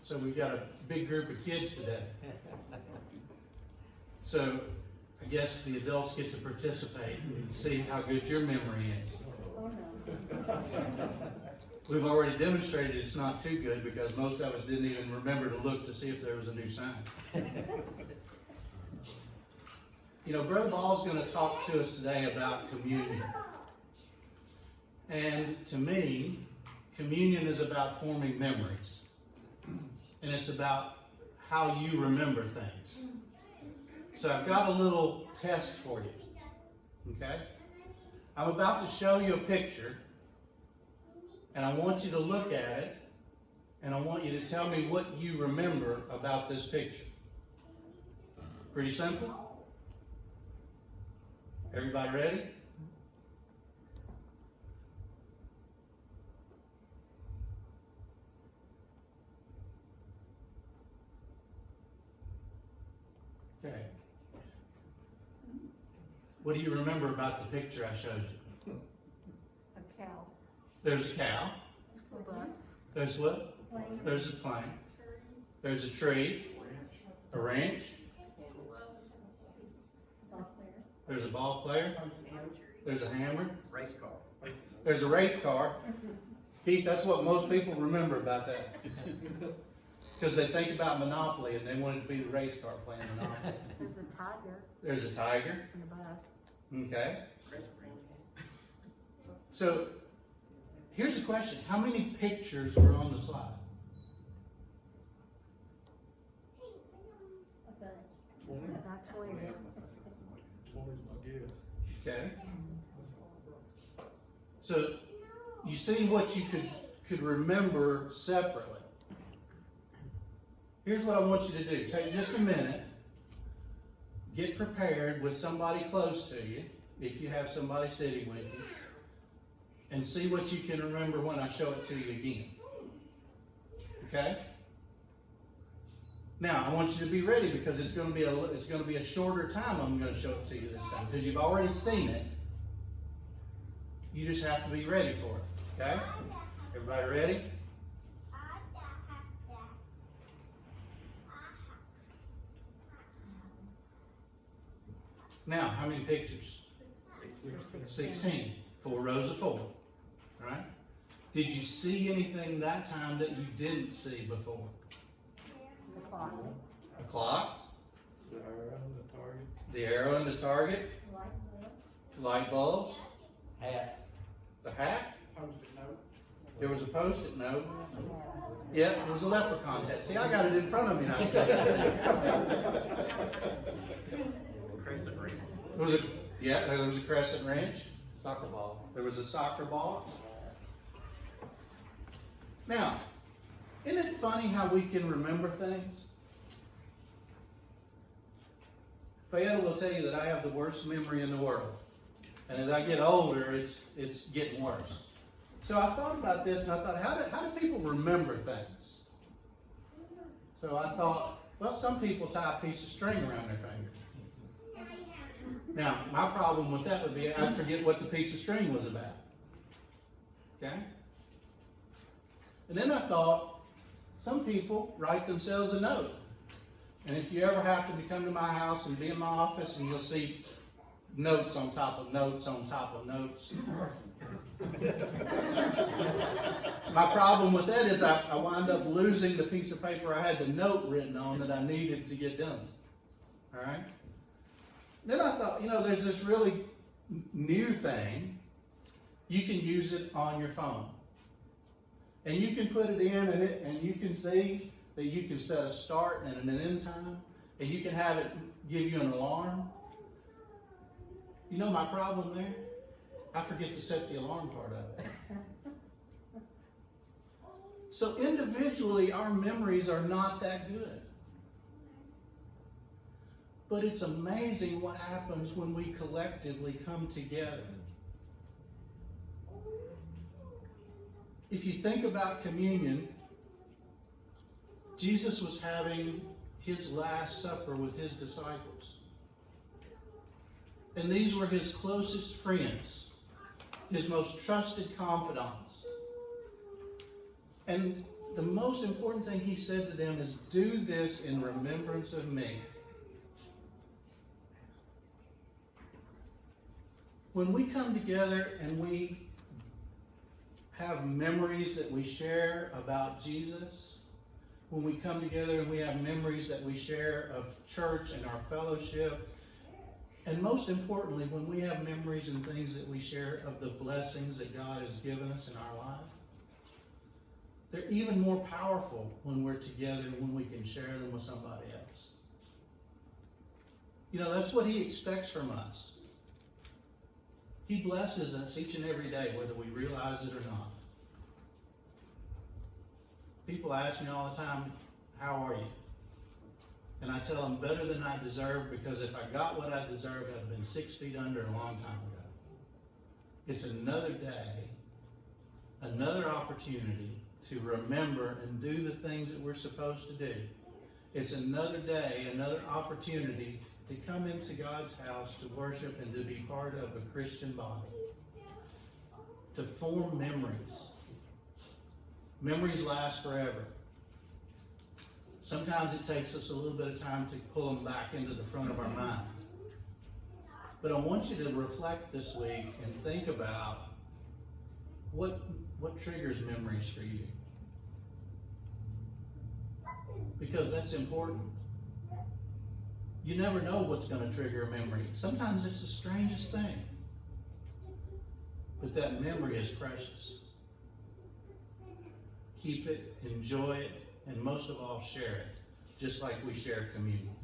So we've got a big group of kids today. So I guess the adults get to participate and see how good your memory is. We've already demonstrated it's not too good because most of us didn't even remember to look to see if there was a new sign. You know, Brother Ball's going to talk to us today about communion. And to me, communion is about forming memories. And it's about how you remember things. So I've got a little test for you. Okay? I'm about to show you a picture. And I want you to look at it. And I want you to tell me what you remember about this picture. Pretty simple? Everybody ready? Okay. What do you remember about the picture I showed you? A cow. There's a cow. A bus. There's what? There's a plane. There's a tree. A wrench. There's a ball player. There's a hammer. Race car. There's a race car. Keith, that's what most people remember about that. Because they think about Monopoly and they want it to be the race car playing Monopoly. There's a tiger There's a tiger. and a bus. Okay. So here's a question. How many pictures were on the slide? About 20. 20's my guess. Okay. So you see what you could remember separately. Here's what I want you to do. Take just a minute. Get prepared with somebody close to you, if you have somebody sitting with you, and see what you can remember when I show it to you again. Okay? Now, I want you to be ready because it's going to be a shorter time I'm going to show it to you this time because you've already seen it. You just have to be ready for it. Okay? Everybody ready? Now, how many pictures? 16. 4 rows of 4. Right? Did you see anything that time that you didn't see before? The clock. A clock, The arrow, the target. the arrow and the target, light bulbs, Hat. the hat. Post-it note. There was a post-it note. Yep, it was a leprechaun hat. See, I got it in front of me now. I still can't see it. Crescent ring. There was a crescent wrench. Soccer ball. There was a soccer ball. Now, isn't it funny how we can remember things? Fayette will tell you that I have the worst memory in the world. And as I get older, it's getting worse. So I thought about this and I thought, how do people remember things? So I thought, well, some people tie a piece of string around their finger. Now, my problem with that would be I'd forget what the piece of string was about. Okay? And then I thought, some people write themselves a note. And if you ever happen to come to my house and be in my office and you'll see notes on top of notes on top of notes. My problem with that is I wind up losing the piece of paper I had the note written on that I needed to get done. All right? Then I thought, there's this really new thing. You can use it on your phone. And you can put it in and you can see that you can set a start and an end time. And you can have it give you an alarm. You know my problem there? I forget to set the alarm part of it. So individually, our memories are not that good. But it's amazing what happens when we collectively come together. If you think about communion, Jesus was having his last supper with his disciples. And these were his closest friends, his most trusted confidants. And the most important thing he said to them is, do this in remembrance of me. When we come together and we have memories that we share about Jesus, when we come together and we have memories that we share of church and our fellowship, and most importantly, when we have memories and things that we share of the blessings that God has given us in our life, they're even more powerful when we're together and when we can share them with somebody else. You know, that's what he expects from us. He blesses us each and every day, whether we realize it or not. People ask me all the time, how are you? And I tell them, better than I deserve, because if I got what I deserved, I'd have been 6 feet under a long time ago. It's another day, another opportunity to remember and do the things that we're supposed to do. It's another day, another opportunity to come into God's house to worship and to be part of a Christian body. To form memories. Memories last forever. Sometimes it takes us a little bit of time to pull them back into the front of our mind. But I want you to reflect this week and think about what triggers memories for you. Because that's important. You never know what's going to trigger a memory. Sometimes it's the strangest thing. But that memory is precious. Keep it, enjoy it, and most of all, share it, just like we share communion.